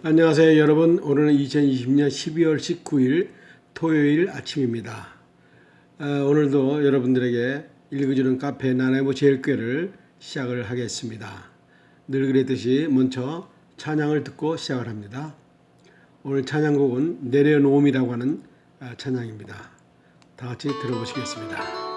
안녕하세요 여러분. 오늘은 2020년 12월 19일 토요일 아침입니다. 오늘도 여러분들에게 읽어주는 카페 나나이모 제일교회를 시작을 하겠습니다. 늘 그랬듯이 먼저 찬양을 듣고 시작을 합니다. 오늘 찬양곡은 내려놓음이라고 하는 찬양입니다. 다 같이 들어보시겠습니다.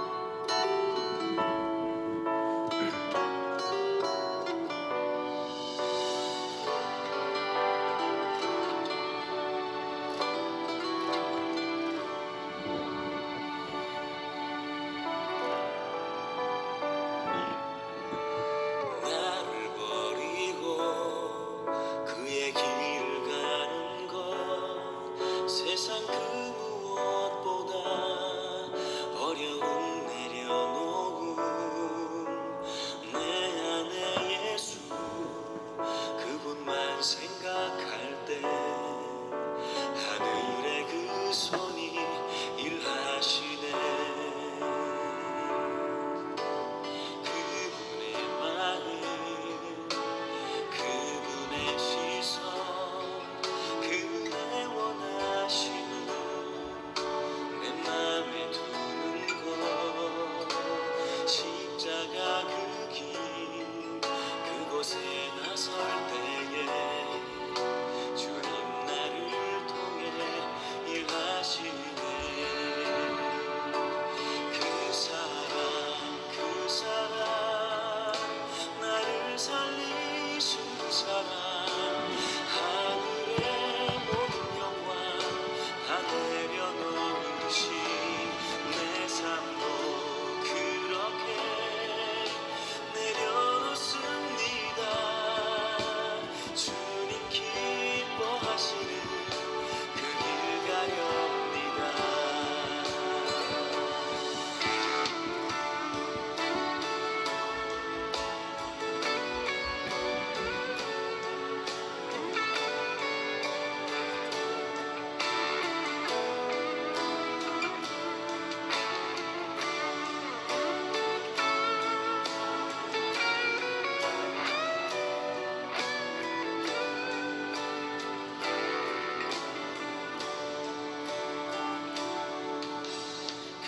세상 그 무엇보다 어려운 내려놓음 내 안에 예수 그분만 생각할 때 하늘의 그 손이 일하시네. 그분의 마음 그분의 시선 그분의 원하심을 내 맘에 두는 것 십자가 그 길 그곳에 나설 때에 주님 나를 통해 일하시네. 그 사랑 나를 살리신 그 사랑 하늘의 모든 영광 다 내려놓으신 내 삶도 그렇게 내려놓습니다. 주님 기뻐하시는 그 길 가렵니다.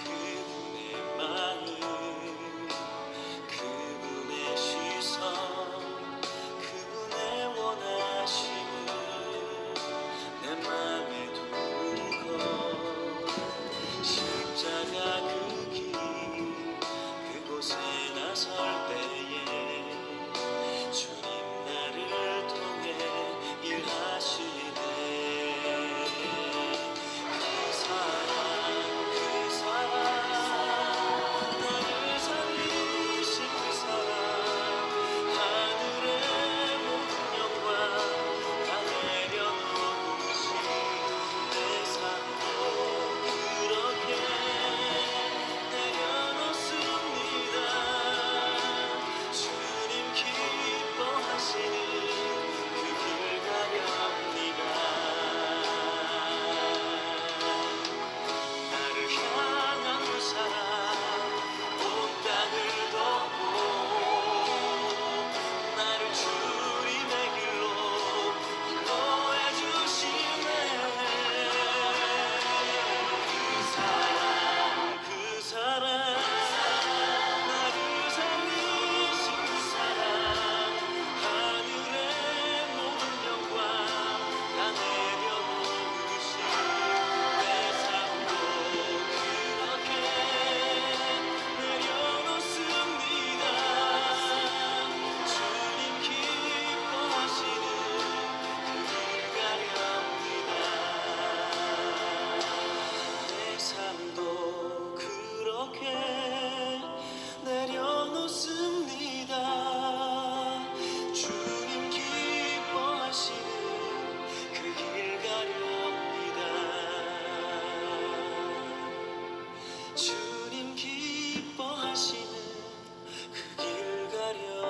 그분의 마음 그분의 시선 그분의 원하심을 내 맘에 두는 것 십자가 그 길 그곳에 나설 때에 주님 나를 통해 일하시네. 그 사랑 나를 살리신 그 사랑 하늘의 모든 영광 다 내려놓으신 내 삶도 그렇게 내려놓습니다. 주님 기뻐하시는 그 길 가렵니다. 나를 향한 그 사랑 온 땅을 덮고 나를 주님의 길로 인도해 주시네. 그 사랑 나를 살리신 그 사랑 하늘의 모든 영광 다 내려놓으신 내 삶도 그렇게 내려놓습니다. 주님 기뻐하시는 그 길 가렵니다. 내 삶도 그렇게 내려놓습니다. 주님 기뻐하시는 그 길 가렵니다. 주님 기뻐하시는 그 길 가렵니다.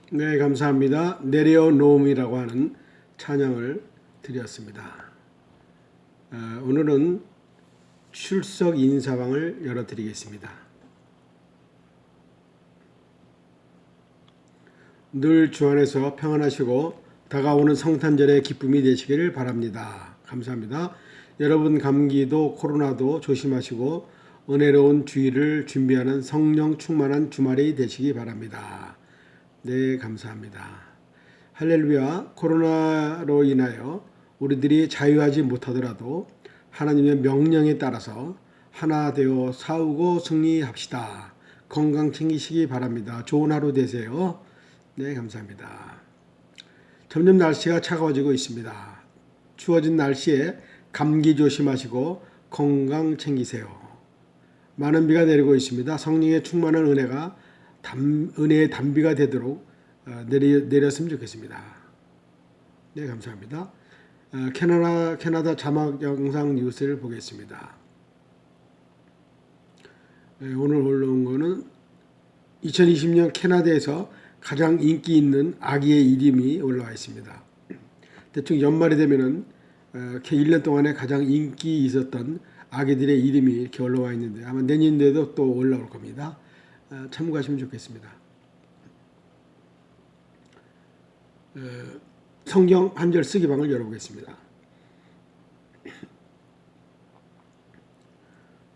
네, 감사합니다. 내려놓음이라고 하는 찬양을 드렸습니다. 오늘은 출석 인사방을 열어드리겠습니다. 늘 주 안에서 평안하시고 다가오는 성탄절의 기쁨이 되시기를 바랍니다. 감사합니다. 여러분 감기도 코로나도 조심하시고 은혜로운 주일을 준비하는 성령 충만한 주말이 되시기 바랍니다. 네, 감사합니다. 할렐루야. 코로나로 인하여 우리들이 자유하지 못하더라도 하나님의 명령에 따라서 하나 되어 싸우고 승리합시다. 건강 챙기시기 바랍니다. 좋은 하루 되세요. 네, 감사합니다. 점점 날씨가 차가워지고 있습니다. 추워진 날씨에 감기 조심하시고 건강 챙기세요. 많은 비가 내리고 있습니다. 성령의 충만한 은혜가 은혜의 단비가 되도록 내렸으면 좋겠습니다. 네, 감사합니다. 캐나다 자막 영상 뉴스를 보겠습니다. 오늘 올라온 거는 2020년 캐나다에서 가장 인기 있는 아기의 이름이 올라와 있습니다. 대충 연말이 되면은 1년 동안에 가장 인기 있었던 아기들의 이름이 이렇게 올라와 있는데 아마 내년도에도 또 올라올 겁니다. 참고하시면 좋겠습니다. 성경 한절 쓰기방을 열어보겠습니다.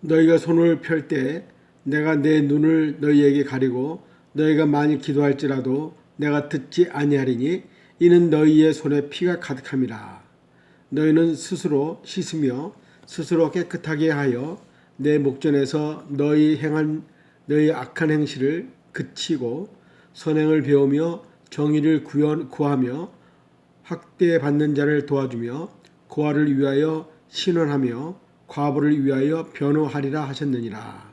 너희가 손을 펼 때 내가 내 눈을 너희에게 가리고 너희가 만일 기도할지라도 내가 듣지 아니하리니 이는 너희의 손에 피가 가득함이라. 너희는 스스로 씻으며 스스로 깨끗하게 하여 내 목전에서 너희 악한 행실을 그치고 선행을 배우며 정의를 구하며 학대받는 자를 도와주며 고아를 위하여 신원하며 과부를 위하여 변호하리라 하셨느니라.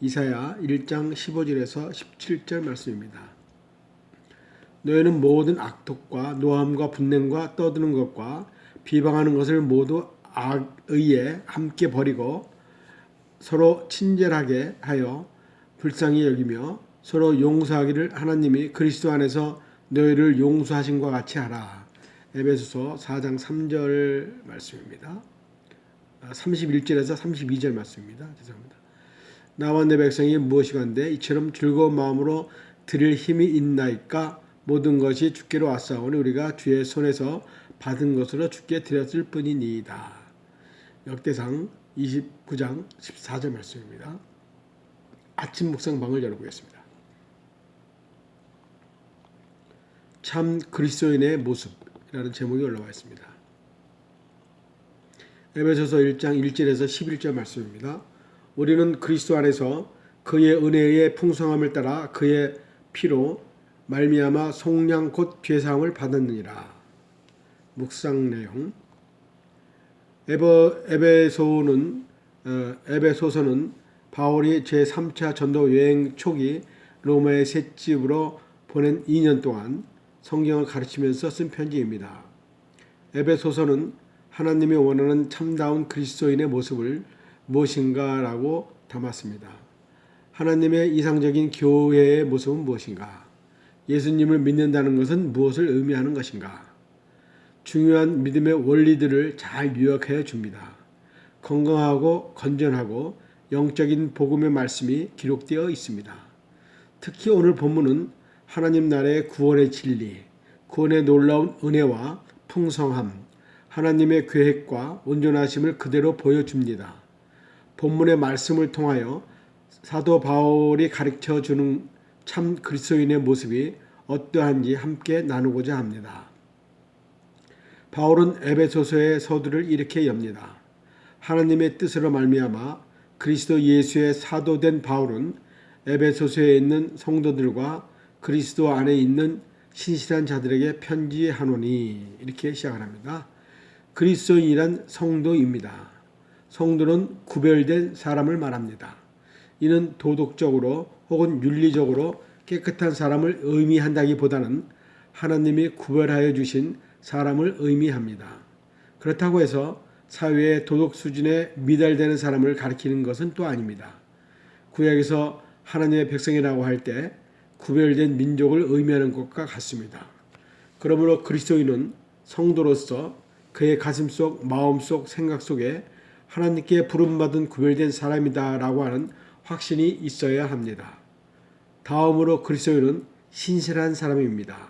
이사야 1장 15절에서 17절 말씀입니다. 너희는 모든 악독과 노함과 분냄과 떠드는 것과 비방하는 것을 모두 악의에 함께 버리고 서로 친절하게 하여 불쌍히 여기며 서로 용서하기를 하나님이 그리스도 안에서 너희를 용서하신 것 같이 하라. 에베소서 4장 3절 말씀입니다. 31절에서 32절 말씀입니다. 죄송합니다. 나와 내 백성이 무엇이간데 이처럼 즐거운 마음으로 드릴 힘이 있나이까 모든 것이 주께로 왔사오니 우리가 주의 손에서 받은 것으로 주께 드렸을 뿐이니이다. 역대상 29장 14절 말씀입니다. 아침 묵상방을 열어보겠습니다. 참 그리스도인의 모습이라는 제목이 올라와 있습니다. 에베소서 1장 1절에서 11절 말씀입니다. 우리는 그리스도 안에서 그의 은혜의 풍성함을 따라 그의 피로 말미암아 속량 곧 죄사함을 받았느니라. 묵상 내용. 에베소서는 바울이 제3차 전도 여행 초기 로마의 셋집으로 보낸 2년 동안 성경을 가르치면서 쓴 편지입니다. 에베소서는 하나님이 원하는 참다운 그리스도인의 모습을 무엇인가라고 담았습니다. 하나님의 이상적인 교회의 모습은 무엇인가? 예수님을 믿는다는 것은 무엇을 의미하는 것인가? 중요한 믿음의 원리들을 잘 요약해 줍니다. 건강하고 건전하고 영적인 복음의 말씀이 기록되어 있습니다. 특히 오늘 본문은 하나님 나라의 구원의 진리, 구원의 놀라운 은혜와 풍성함, 하나님의 계획과 온전하심을 그대로 보여줍니다. 본문의 말씀을 통하여 사도 바울이 가르쳐주는 참 그리스도인의 모습이 어떠한지 함께 나누고자 합니다. 바울은 에베소서의 서두를 이렇게 엽니다. 하나님의 뜻으로 말미암아 그리스도 예수의 사도된 바울은 에베소서에 있는 성도들과 그리스도 안에 있는 신실한 자들에게 편지하노니 이렇게 시작을 합니다. 그리스도인이란 성도입니다. 성도는 구별된 사람을 말합니다. 이는 도덕적으로 혹은 윤리적으로 깨끗한 사람을 의미한다기보다는 하나님이 구별하여 주신 사람을 의미합니다. 그렇다고 해서 사회의 도덕 수준에 미달되는 사람을 가리키는 것은 또 아닙니다. 구약에서 하나님의 백성이라고 할 때 구별된 민족을 의미하는 것과 같습니다. 그러므로 그리스도인은 성도로서 그의 가슴속, 마음속, 생각 속에 하나님께 부름받은 구별된 사람이다라고 하는 확신이 있어야 합니다. 다음으로 그리스도인은 신실한 사람입니다.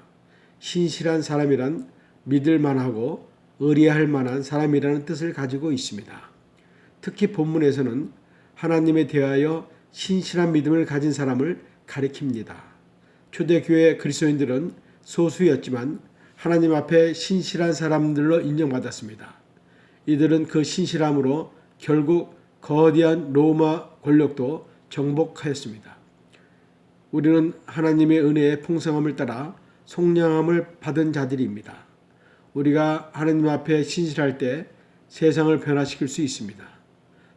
신실한 사람이란 믿을 만하고 의뢰할 만한 사람이라는 뜻을 가지고 있습니다. 특히 본문에서는 하나님에 대하여 신실한 믿음을 가진 사람을 가리킵니다. 초대교회 그리스도인들은 소수였지만 하나님 앞에 신실한 사람들로 인정받았습니다. 이들은 그 신실함으로 결국 거대한 로마 권력도 정복하였습니다. 우리는 하나님의 은혜의 풍성함을 따라 속량함을 받은 자들입니다. 우리가 하나님 앞에 신실할 때 세상을 변화시킬 수 있습니다.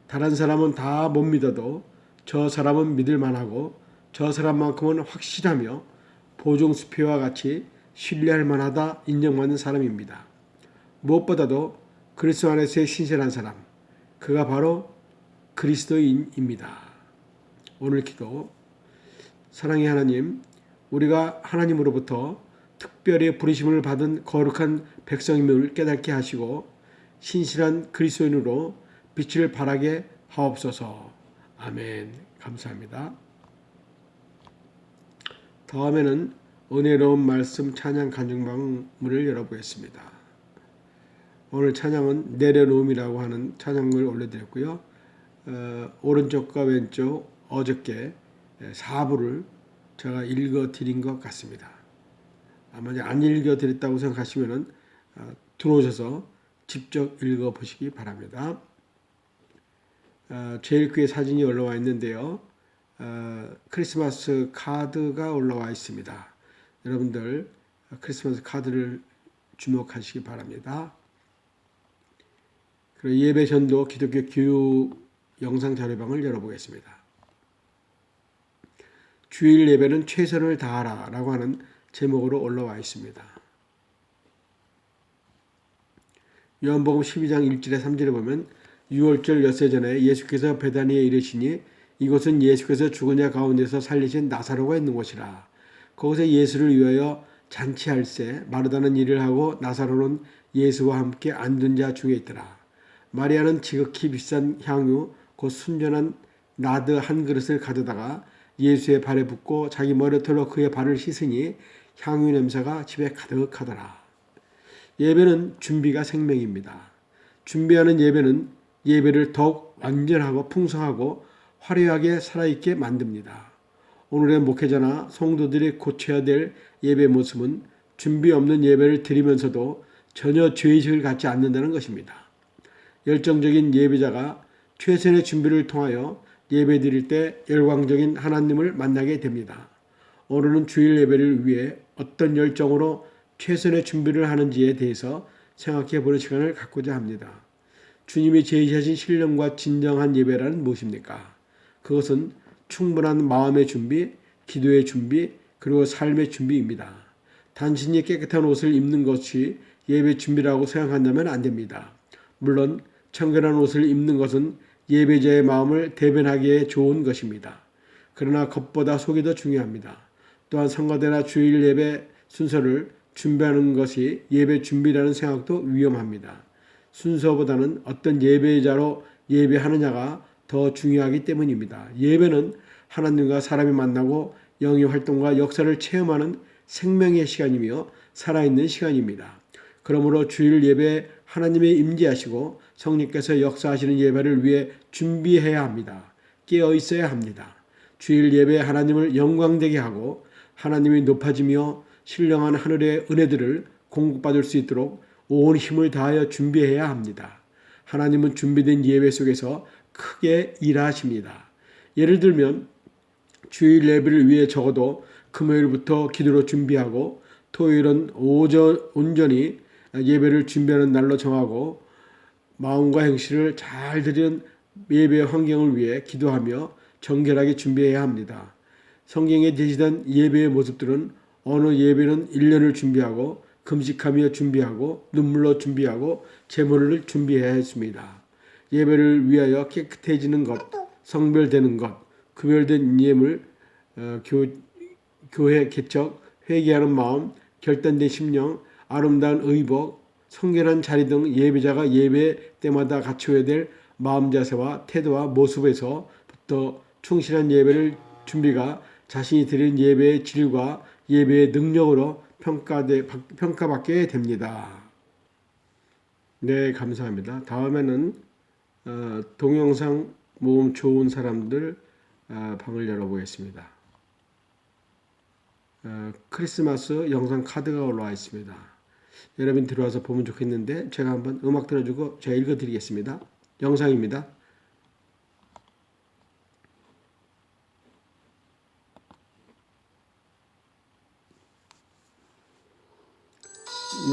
다른 사람은 다 못 믿어도 저 사람은 믿을 만하고 저 사람만큼은 확실하며 보증수표와 같이 신뢰할 만하다 인정받는 사람입니다. 무엇보다도 그리스도 안에서의 신실한 사람, 그가 바로 그리스도인입니다. 오늘 기도. 사랑의 하나님, 우리가 하나님으로부터 특별히 부르심을 받은 거룩한 백성임을 깨닫게 하시고 신실한 그리스도인으로 빛을 발하게 하옵소서. 아멘. 감사합니다. 다음에는 은혜로운 말씀 찬양 간증방문을 열어보겠습니다. 오늘 찬양은 내려놓음이라고 하는 찬양을 올려드렸고요. 오른쪽과 왼쪽 어저께 4부를 제가 읽어드린 것 같습니다. 아마 안 읽어드렸다고 생각하시면 들어오셔서 직접 읽어보시기 바랍니다. 제일 뒤에 사진이 올라와 있는데요. 크리스마스 카드가 올라와 있습니다. 여러분들 크리스마스 카드를 주목하시기 바랍니다. 그리고 예배 전도 기독교 교육 영상 자료방을 열어보겠습니다. 주일 예배는 최선을 다하라 라고 하는 제목으로 올라와 있습니다. 요한복음 12장 1절에 3절에 보면 6월절 엿새 전에 예수께서 베다니에 이르시니 이곳은 예수께서 죽은 자 가운데서 살리신 나사로가 있는 곳이라. 거기서 예수를 위하여 잔치할세 마르다는 일을 하고 나사로는 예수와 함께 앉은 자 중에 있더라. 마리아는 지극히 비싼 향유 곧 순전한 나드 한 그릇을 가져다가 예수의 발에 붓고 자기 머리털로 그의 발을 씻으니 향유 냄새가 집에 가득하더라. 예배는 준비가 생명입니다. 준비하는 예배는 예배를 더욱 완전하고 풍성하고 화려하게 살아있게 만듭니다. 오늘의 목회자나 성도들이 고쳐야 될 예배 모습은 준비 없는 예배를 드리면서도 전혀 죄의식을 갖지 않는다는 것입니다. 열정적인 예배자가 최선의 준비를 통하여 예배 드릴 때 열광적인 하나님을 만나게 됩니다. 오늘은 주일 예배를 위해 어떤 열정으로 최선의 준비를 하는지에 대해서 생각해 보는 시간을 갖고자 합니다. 주님이 제시하신 신령과 진정한 예배란 무엇입니까? 그것은 충분한 마음의 준비, 기도의 준비, 그리고 삶의 준비입니다. 단순히 깨끗한 옷을 입는 것이 예배 준비라고 생각한다면 안 됩니다. 물론 청결한 옷을 입는 것은 예배자의 마음을 대변하기에 좋은 것입니다. 그러나 겉보다 속이 더 중요합니다. 또한 성가대나 주일 예배 순서를 준비하는 것이 예배 준비라는 생각도 위험합니다. 순서보다는 어떤 예배자로 예배하느냐가 더 중요하기 때문입니다. 예배는 하나님과 사람이 만나고 영의 활동과 역사를 체험하는 생명의 시간이며 살아있는 시간입니다. 그러므로 주일 예배 하나님의 임재하시고 성령께서 역사하시는 예배를 위해 준비해야 합니다. 깨어 있어야 합니다. 주일 예배 하나님을 영광되게 하고 하나님이 높아지며 신령한 하늘의 은혜들을 공급받을 수 있도록 온 힘을 다하여 준비해야 합니다. 하나님은 준비된 예배 속에서 크게 일하십니다. 예를 들면 주일 예배를 위해 적어도 금요일부터 기도로 준비하고 토요일은 온전히 예배를 준비하는 날로 정하고 마음과 행실을 잘 드리는 예배 환경을 위해 기도하며 정결하게 준비해야 합니다. 성경에 제시된 예배의 모습들은 어느 예배는 1년을 준비하고 금식하며 준비하고 눈물로 준비하고 제물을 준비해야 했습니다. 예배를 위하여 깨끗해지는 것, 성별되는 것, 구별된 예물, 교회 개척, 회개하는 마음, 결단된 심령, 아름다운 의복, 성결한 자리 등 예배자가 예배 때마다 갖춰야 될 마음 자세와 태도와 모습에서부터 충실한 예배를 준비가 자신이 드린 예배의 질과 예배의 능력으로 평가받게 됩니다. 네, 감사합니다. 다음에는 동영상 모음 좋은 사람들 방을 열어보겠습니다. 크리스마스 영상 카드가 올라와 있습니다. 여러분 들어와서 보면 좋겠는데 제가 한번 음악 들어주고 제가 읽어드리겠습니다. 영상입니다.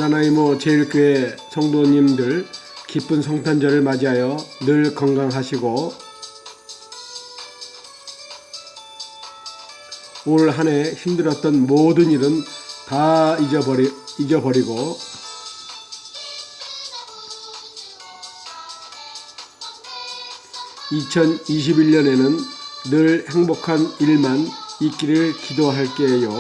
나나이모 제일교회 성도님들 기쁜 성탄절을 맞이하여 늘 건강하시고 올 한 해 힘들었던 모든 일은 다 잊어버리고 2021년에는 늘 행복한 일만 있기를 기도할게요.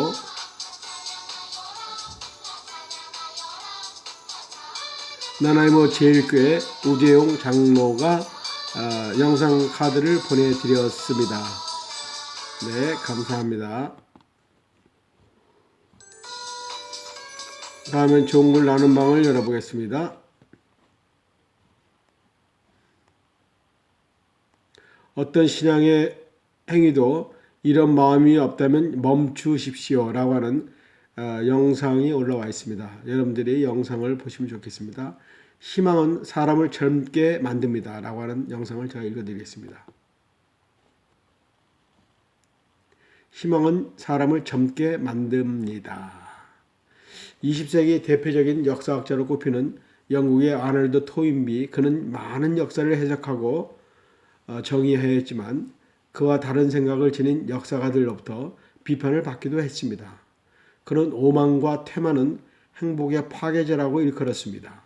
나나이모 제일교회 우재용 장로가 영상 카드를 보내드렸습니다. 네, 감사합니다. 다음엔 좋은 글 나눈 방을 열어보겠습니다. 어떤 신앙의 행위도 이런 마음이 없다면 멈추십시오 라고 하는 영상이 올라와 있습니다. 여러분들이 영상을 보시면 좋겠습니다. 희망은 사람을 젊게 만듭니다 라고 하는 영상을 제가 읽어드리겠습니다. 희망은 사람을 젊게 만듭니다. 20세기 대표적인 역사학자로 꼽히는 영국의 아놀드 토인비, 그는 많은 역사를 해석하고 정의하였지만 그와 다른 생각을 지닌 역사가들로부터 비판을 받기도 했습니다. 그는 오만과 퇴만은 행복의 파괴자라고 일컬었습니다.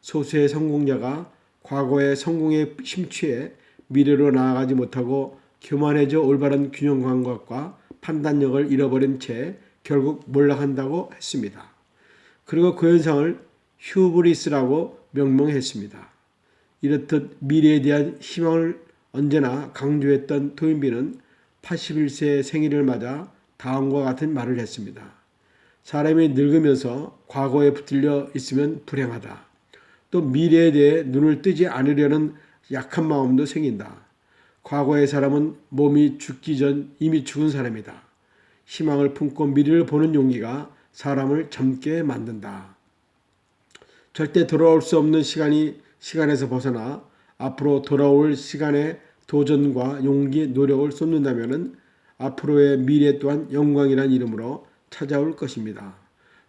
소수의 성공자가 과거의 성공에 심취해 미래로 나아가지 못하고 교만해져 올바른 균형 감각과 판단력을 잃어버린 채 결국 몰락한다고 했습니다. 그리고 그 현상을 휴브리스라고 명명했습니다. 이렇듯 미래에 대한 희망을 언제나 강조했던 토인비는 81세 생일을 맞아 다음과 같은 말을 했습니다. 사람이 늙으면서 과거에 붙들려 있으면 불행하다. 또 미래에 대해 눈을 뜨지 않으려는 약한 마음도 생긴다. 과거의 사람은 몸이 죽기 전 이미 죽은 사람이다. 희망을 품고 미래를 보는 용기가 사람을 젊게 만든다. 절대 돌아올 수 없는 시간에서 벗어나 앞으로 돌아올 시간에 도전과 용기, 노력을 쏟는다면 앞으로의 미래 또한 영광이란 이름으로 찾아올 것입니다.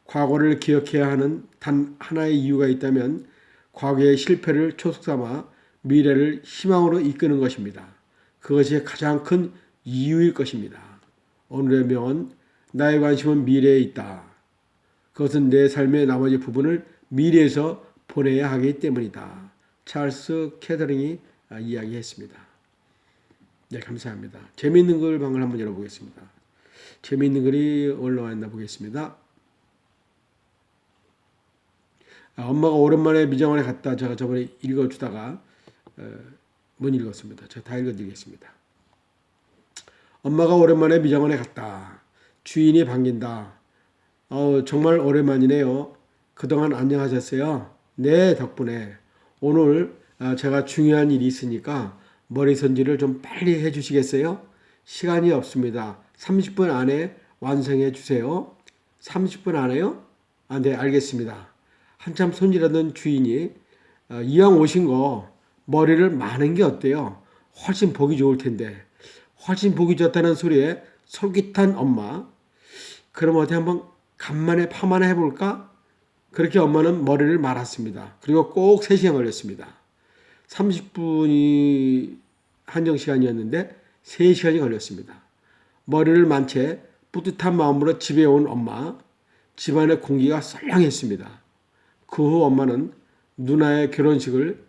과거를 기억해야 하는 단 하나의 이유가 있다면 과거의 실패를 초석삼아 미래를 희망으로 이끄는 것입니다. 그것이 가장 큰 이유일 것입니다. 오늘의 명언, 나의 관심은 미래에 있다. 그것은 내 삶의 나머지 부분을 미래에서 보내야 하기 때문이다. 찰스 캐더링이 이야기했습니다. 네, 감사합니다. 재미있는 글 방을 한번 열어보겠습니다. 재미있는 글이 올라와 있나 보겠습니다. 엄마가 오랜만에 미장원에 갔다. 제가 저번에 읽어주다가 못 읽었습니다. 제가 다 읽어드리겠습니다. 엄마가 오랜만에 미장원에 갔다. 주인이 반긴다. 정말 오랜만이네요. 그동안 안녕하셨어요? 네, 덕분에. 오늘 제가 중요한 일이 있으니까 머리 손질을 좀 빨리 해주시겠어요? 시간이 없습니다. 30분 안에 완성해 주세요. 30분 안에요? 네, 알겠습니다. 한참 손질하던 주인이 이왕 오신 거 머리를 마는 게 어때요? 훨씬 보기 좋을 텐데. 훨씬 보기 좋다는 소리에 솔깃한 엄마. 그럼 어디 한번 간만에 파마나 해볼까? 그렇게 엄마는 머리를 말았습니다. 그리고 꼭 3시간 걸렸습니다. 30분이 한정시간이었는데 3시간이 걸렸습니다. 머리를 만 채 뿌듯한 마음으로 집에 온 엄마. 집안의 공기가 썰렁했습니다. 그 후 엄마는 누나의 결혼식을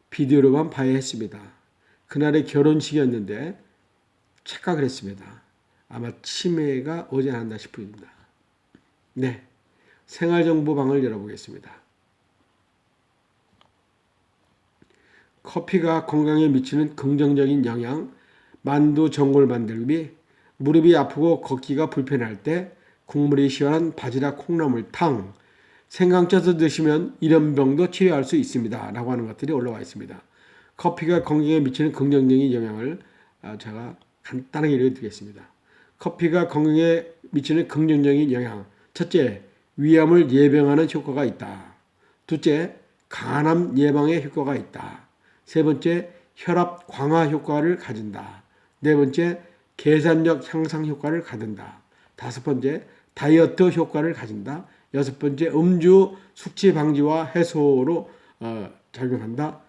비디오로만 봐야 했습니다. 그날의 결혼식이었는데 착각을 했습니다. 아마 치매가 오지 않았나 싶습니다. 네, 생활정보방을 열어보겠습니다. 커피가 건강에 미치는 긍정적인 영향, 만두 전골 만들기, 무릎이 아프고 걷기가 불편할 때 국물이 시원한 바지락 콩나물탕, 생강쪄서 드시면 이런 병도 치료할 수 있습니다. 라고 하는 것들이 올라와 있습니다. 커피가 건강에 미치는 긍정적인 영향을 제가 간단하게 읽어드리겠습니다. 커피가 건강에 미치는 긍정적인 영향. 첫째, 위암을 예방하는 효과가 있다. 둘째, 간암 예방에 효과가 있다. 세 번째, 혈압 강화 효과를 가진다. 네 번째, 계산력 향상 효과를 가진다. 다섯 번째, 다이어트 효과를 가진다. 여섯 번째, 음주 숙취 방지와 해소로 작용한다.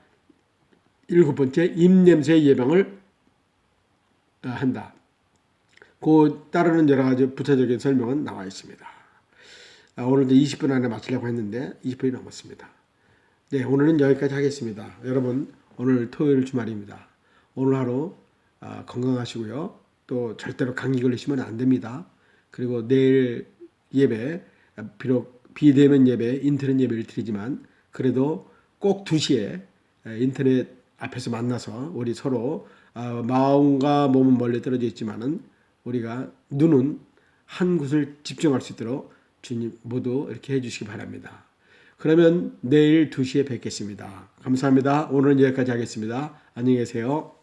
일곱 번째, 입냄새 예방을 한다. 그 따르는 여러 가지 부차적인 설명은 나와 있습니다. 오늘도 20분 안에 마치려고 했는데 20분이 넘었습니다. 네, 오늘은 여기까지 하겠습니다. 여러분, 오늘 토요일 주말입니다. 오늘 하루 건강하시고요. 또 절대로 감기 걸리시면 안 됩니다. 그리고 내일 예배, 비록 비대면 예배, 인터넷 예배를 드리지만 그래도 꼭 2시에 인터넷 앞에서 만나서 우리 서로 마음과 몸은 멀리 떨어져 있지만은 우리가 눈은 한 곳을 집중할 수 있도록 주님 모두 이렇게 해주시기 바랍니다. 그러면 내일 2시에 뵙겠습니다. 감사합니다. 오늘은 여기까지 하겠습니다. 안녕히 계세요.